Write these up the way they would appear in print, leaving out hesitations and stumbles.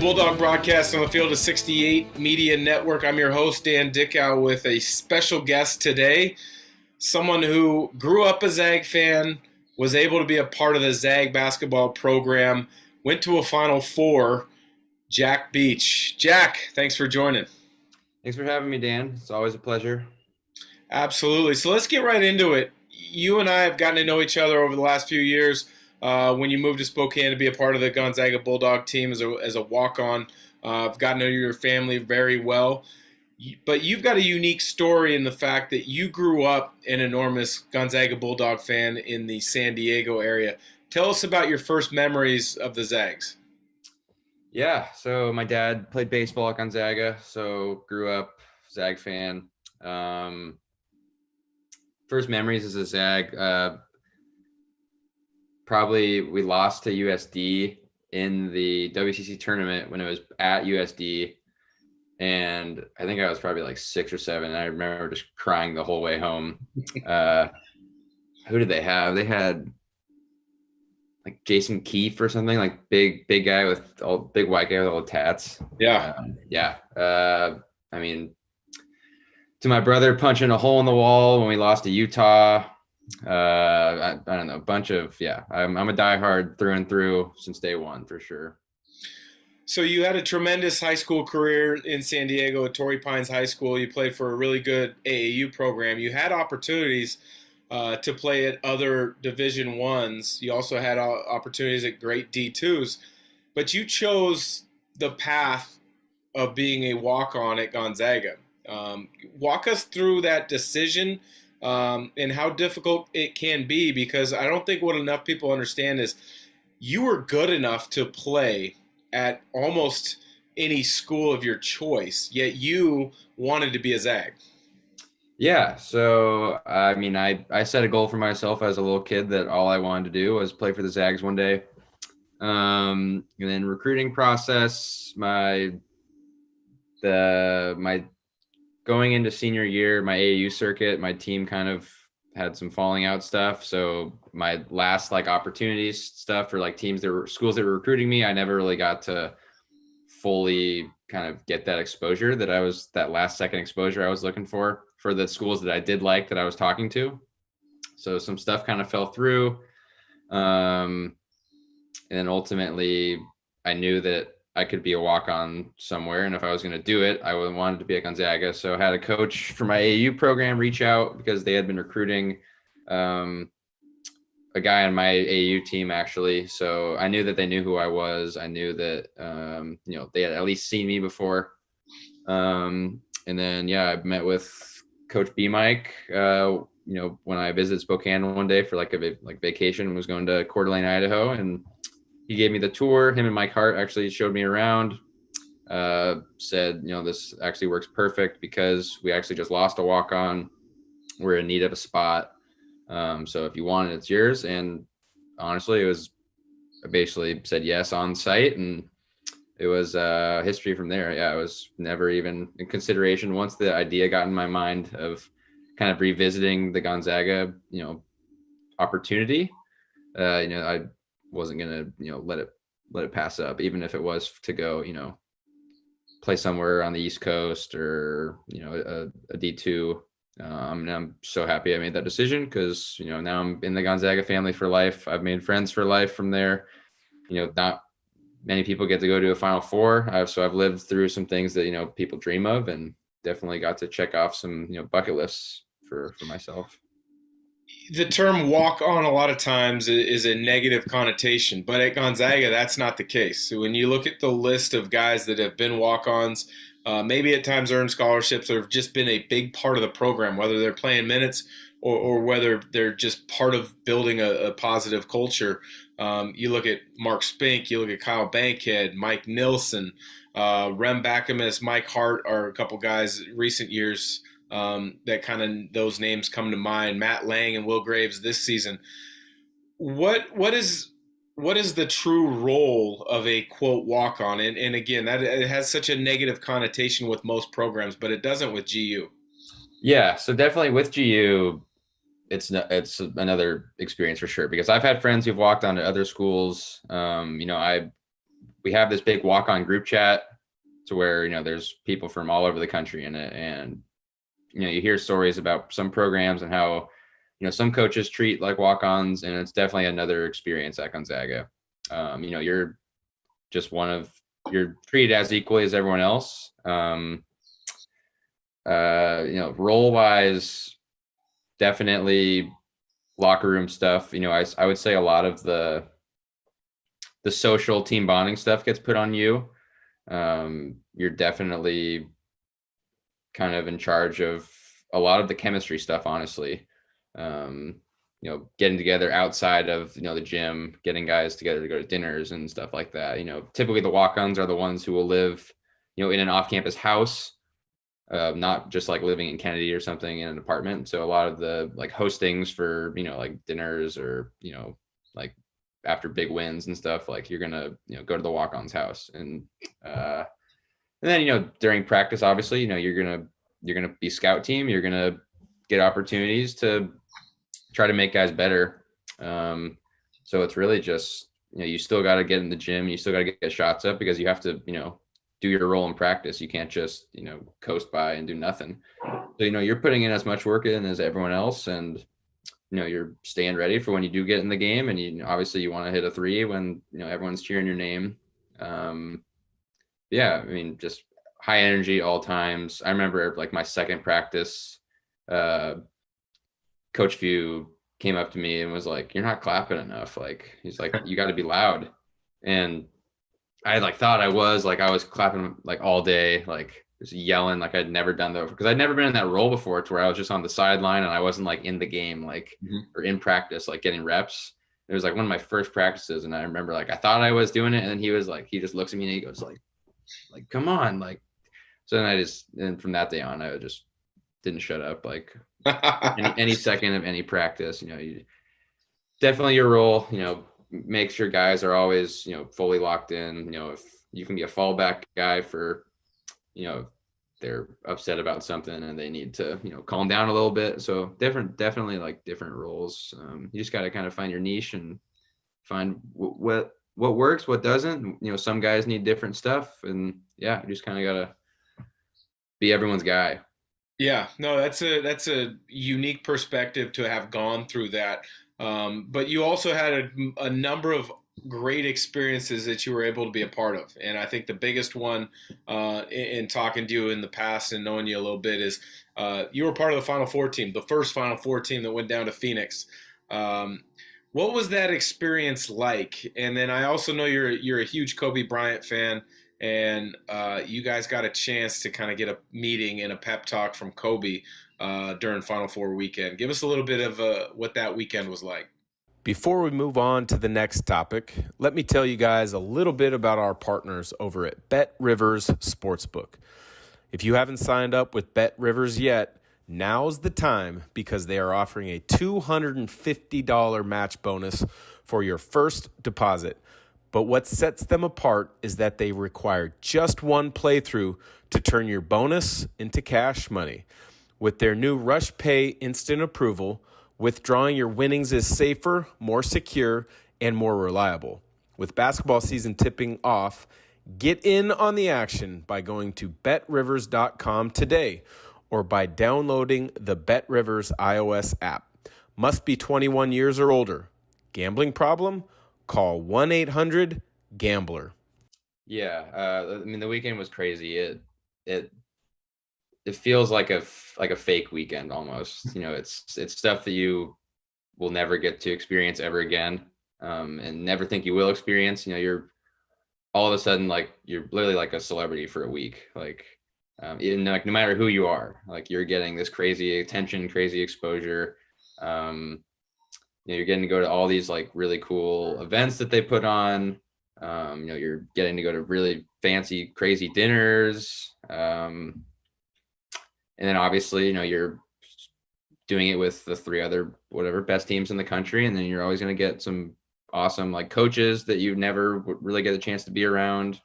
Bulldog broadcast on the field of 68 Media Network. I'm your host, Dan Dickow, with a special guest today. Someone who grew up a Zag fan, was able to be a part of the Zag basketball program, went to a Final Four, Jack Beach. Jack, thanks for joining. Thanks for having me, Dan. It's always a pleasure. Absolutely. So let's get right into it. You and I have gotten to know each other over the last few years. When you moved to Spokane to be a part of the Gonzaga Bulldog team as a walk-on, I've gotten to know your family very well. But you've got a unique story in the fact that you grew up an enormous Gonzaga Bulldog fan in the San Diego area. Tell us about your first memories of the Zags. Yeah, so my dad played baseball at Gonzaga, so grew up Zag fan. First memories as a Zag, probably we lost to USD in the WCC tournament when it was at USD. And I think I was probably like 6 or 7. I remember just crying the whole way home. Who did they have? They had like Jason Keefe or something, like big guy with big white guy with all the tats. Yeah. I mean, to my brother punching a hole in the wall when we lost to Utah. I don't know, a bunch of, I'm a diehard through and through since day one for sure. So you had a tremendous high school career in San Diego at Torrey Pines High School. You played for a really good AAU program. You had opportunities to play at other Division I's. You also had opportunities at great D2s, but you chose the path of being a walk-on at Gonzaga. Walk us through that decision and how difficult it can be, because I don't think what enough people understand is you were good enough to play at almost any school of your choice, yet you wanted to be a Zag. Yeah, so I mean, I set a goal for myself as a little kid that all I wanted to do was play for the Zags one day. And then recruiting process, my going into senior year, my AAU circuit, my team kind of had some falling out stuff. So my last opportunities stuff for schools that were recruiting me, I never really got to fully kind of get that exposure that last second exposure I was looking for the schools that I did like that I was talking to. So some stuff kind of fell through. And then ultimately I knew that I could be a walk-on somewhere. And if I was going to do it, I wanted to be at Gonzaga. So I had a coach for my AAU program reach out because they had been recruiting a guy on my AAU team, actually. So I knew that they knew who I was. I knew that, they had at least seen me before. And then, I met with Coach B. Mike, when I visited Spokane one day for a vacation, was going to Coeur d'Alene, Idaho, and he gave me the tour. Him and Mike Hart actually showed me around, said, this actually works perfect because we actually just lost a walk-on. We're in need of a spot. So if you want it, it's yours. And honestly, I basically said yes on site, and it was history from there. Yeah, I was never even in consideration once the idea got in my mind of kind of revisiting the Gonzaga, opportunity. I wasn't gonna, let it pass up, even if it was to go, play somewhere on the East Coast or a D2. I'm so happy I made that decision because now I'm in the Gonzaga family for life. I've made friends for life from there. Not many people get to go to a Final Four. So I've lived through some things that people dream of, and definitely got to check off some bucket lists for myself. The term walk-on a lot of times is a negative connotation, but at Gonzaga, that's not the case. So when you look at the list of guys that have been walk-ons, maybe at times earned scholarships or have just been a big part of the program, whether they're playing minutes or whether they're just part of building a positive culture. You look at Mark Spink, you look at Kyle Bankhead, Mike Nilsson, Rem Backamus, Mike Hart are a couple guys recent years that kind of those names come to mind. Matt Lang and Will Graves this season. What is the true role of a quote walk-on? And again, that it has such a negative connotation with most programs, but it doesn't with GU. Yeah, so definitely with GU, it's another experience for sure, because I've had friends who've walked on to other schools. I we have this big walk-on group chat to where, there's people from all over the country in it. And, you hear stories about some programs and how, some coaches treat like walk-ons, and it's definitely another experience at Gonzaga. You're just you're treated as equally as everyone else. Role wise, definitely locker room stuff. I would say a lot of the social team bonding stuff gets put on you. You're definitely kind of in charge of a lot of the chemistry stuff, honestly. Getting together outside of, the gym, getting guys together to go to dinners and stuff like that. Typically the walk-ons are the ones who will live, in an off-campus house, not just like living in Kennedy or something in an apartment. So a lot of the like hostings for, like dinners or, like after big wins and stuff, like you're gonna, go to the walk-on's house. And then, during practice, obviously, you're gonna be scout team. You're gonna get opportunities to try to make guys better. So it's really just, you still got to get in the gym. You still got to get shots up because you have to, do your role in practice. You can't just, coast by and do nothing. So, you're putting in as much work in as everyone else, and, you're staying ready for when you do get in the game. And obviously you want to hit a three when, everyone's cheering your name. Yeah, I mean, just high energy all times. I remember like my second practice, Coach Few came up to me and was like, "You're not clapping enough." Like, he's like, "You got to be loud." And I thought I was clapping like all day, like just yelling, like I'd never done that because I'd never been in that role before, to where I was just on the sideline and I wasn't like in the game, like or in practice, like getting reps. It was like one of my first practices, and I remember like I thought I was doing it, and then he was like, he just looks at me and he goes like, "Come on!" Like, so then and from that day on, I just didn't shut up. Like any second of any practice, you definitely your role, make sure guys are always, fully locked in. If you can be a fallback guy for, if they're upset about something and they need to, calm down a little bit. So definitely like different roles. You just got to kind of find your niche and find what works, what doesn't. Some guys need different stuff, and yeah, you just kind of got to be everyone's guy. Yeah, no, that's a unique perspective to have gone through that. But you also had a number of great experiences that you were able to be a part of, and I think the biggest one, in talking to you in the past and knowing you a little bit, is you were part of the Final Four team, the first Final Four team that went down to Phoenix. What was that experience like? And then I also know you're a huge Kobe Bryant fan, and you guys got a chance to kind of get a meeting and a pep talk from Kobe during Final Four weekend. Give us a little bit of what that weekend was like. Before we move on to the next topic, let me tell you guys a little bit about our partners over at BetRivers Sportsbook. If you haven't signed up with BetRivers yet, now's the time, because they are offering a $250 match bonus for your first deposit. But what sets them apart is that they require just one playthrough to turn your bonus into cash money. With their new Rush Pay instant approval, withdrawing your winnings is safer, more secure, and more reliable. With basketball season tipping off, get in on the action by going to betrivers.com today or by downloading the BetRivers iOS app. Must be 21 years or older. Gambling problem? Call 1-800-GAMBLER. Yeah, I mean, the weekend was crazy. It feels like a fake weekend almost. It's stuff that you will never get to experience ever again, and never think you will experience. You're all of a sudden like you're literally like a celebrity for a week. Like, like no matter who you are, like you're getting this crazy attention, crazy exposure. You're getting to go to all these like really cool events that they put on. You're getting to go to really fancy, crazy dinners. And then obviously, you're doing it with the three other whatever best teams in the country. And then you're always going to get some awesome like coaches that you never really get a chance to be around.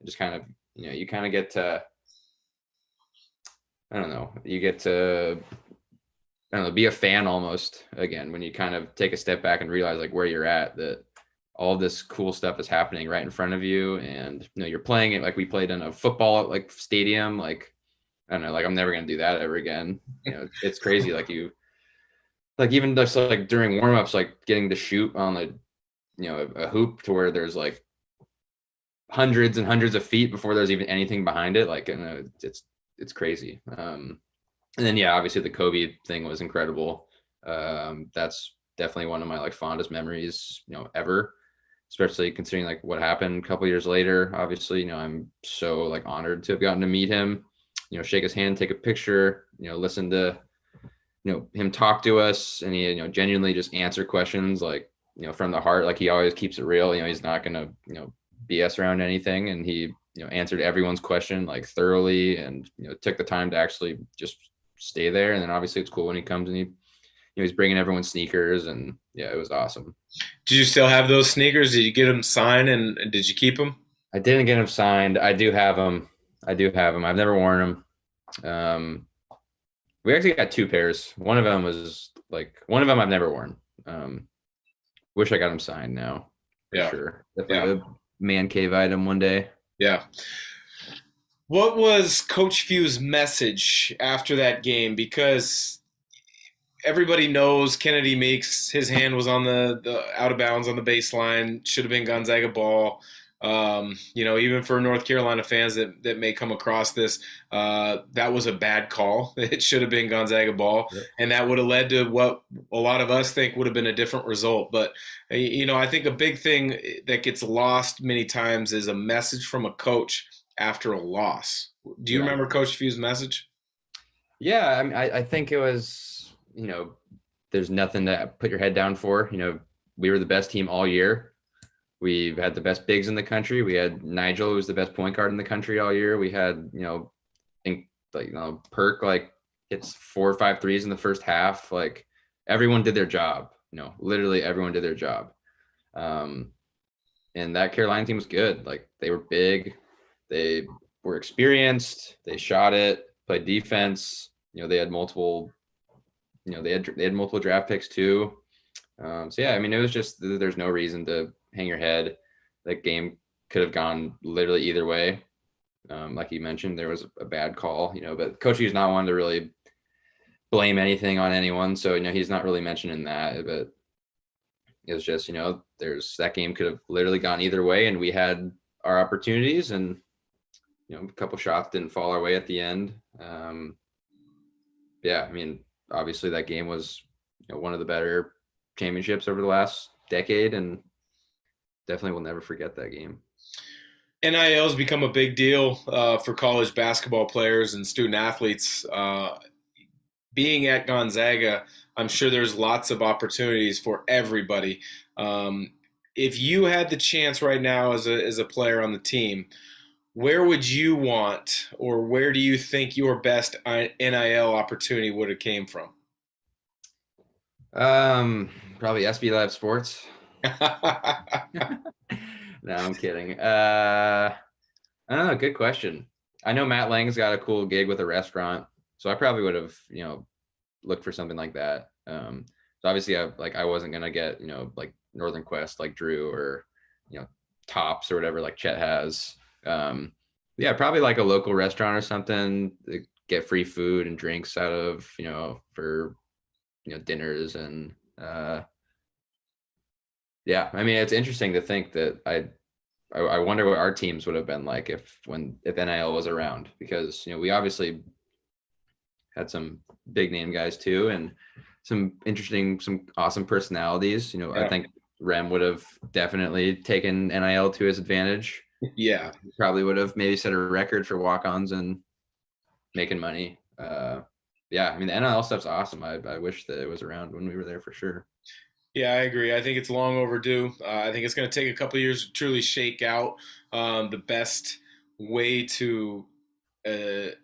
Just kind of, you kind of get to, I don't know, you get to, I don't know, be a fan almost again when you kind of take a step back and realize like where you're at, that all this cool stuff is happening right in front of you, and you're playing it like we played in a football like stadium. Like I don't know, like I'm never gonna do that ever again. It's crazy. Like even just like during warmups, like getting to shoot on a hoop to where there's like hundreds and hundreds of feet before there's even anything behind it. Like, it's crazy. And then, yeah, obviously the Kobe thing was incredible. That's definitely one of my like fondest memories, ever, especially considering like what happened a couple years later. Obviously, I'm so like honored to have gotten to meet him, shake his hand, take a picture, listen to, him talk to us, and he, genuinely just answer questions like, from the heart. Like he always keeps it real. He's not going to, BS around anything. And he, answered everyone's question like thoroughly, and, took the time to actually just stay there. And then obviously it's cool when he comes and he's bringing everyone sneakers, and yeah, it was awesome. Did you still have those sneakers? Did you get them signed, and did you keep them? I didn't get them signed. I do have them. I've never worn them. We actually got two pairs. One of them I've never worn. Wish I got them signed now. For sure. Definitely a man cave item one day. Yeah. What was Coach Few's message after that game? Because everybody knows Kennedy Meeks, his hand was on the out of bounds on the baseline, should have been Gonzaga ball. Even for North Carolina fans that may come across this, that was a bad call. It should have been Gonzaga ball, yep. And that would have led to what a lot of us think would have been a different result. But, I think a big thing that gets lost many times is a message from a coach after a loss. Do you remember Coach Few's message? Yeah, I mean, I think it was, there's nothing to put your head down for. We were the best team all year. We've had the best bigs in the country. We had Nigel, who was the best point guard in the country all year. We had, Perk like hits 4 or 5 threes in the first half. Like everyone did their job. Literally everyone did their job. And that Carolina team was good. Like they were big, they were experienced, they shot it, played defense. They had multiple, they had multiple draft picks too. So yeah, I mean, it was just there's no reason to hang your head. That game could have gone literally either way. Like you mentioned, there was a bad call, but Coach Hughes not one to really blame anything on anyone. So, he's not really mentioning that, but it was just, there's that game could have literally gone either way, and we had our opportunities, and, a couple shots didn't fall our way at the end. Yeah, I mean, obviously that game was one of the better championships over the last decade, and definitely will never forget that game. NIL has become a big deal for college basketball players and student athletes. Being at Gonzaga, I'm sure there's lots of opportunities for everybody. If you had the chance right now as a player on the team, where would you want, or where do you think your best NIL opportunity would have came from? Probably SB Live Sports. No, I'm kidding. I don't know. Good question. I know Matt Lang's got a cool gig with a restaurant, so I probably would have, looked for something like that. So obviously, I wasn't gonna get, like Northern Quest, like Drew, or Tops or whatever, like Chet has. Yeah, probably like a local restaurant or something. Get free food and drinks out of, for dinners, and yeah, I mean, it's interesting to think that I wonder what our teams would have been like if NIL was around, because we obviously had some big name guys too, and some awesome personalities. Yeah. I think Rem would have definitely taken NIL to his advantage. Yeah, he probably would have maybe set a record for walk-ons and making money. Yeah, I mean, the NIL stuff's awesome. I wish that it was around when we were there for sure. Yeah, I agree. I think it's long overdue. I think it's going to take a couple of years to truly shake out the best way to the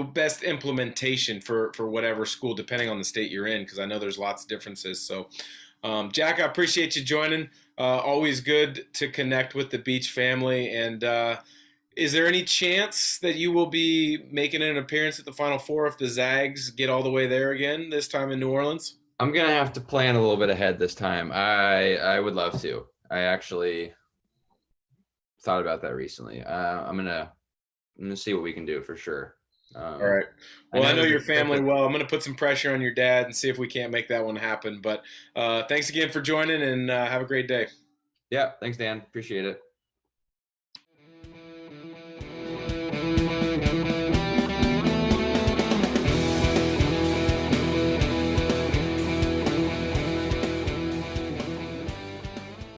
best implementation for whatever school, depending on the state you're in, because I know there's lots of differences. So, Jack, I appreciate you joining. Always good to connect with the Beach family. And is there any chance that you will be making an appearance at the Final Four if the Zags get all the way there again, this time in New Orleans? I'm gonna have to plan a little bit ahead this time. I would love to. I actually thought about that recently. I'm gonna see what we can do for sure. All right. I Well, I know know that your the trip family well. I'm going to put some pressure on your dad and see if we can't make that one happen. But thanks again for joining, and have a great day. Yeah, thanks, Dan. Appreciate it.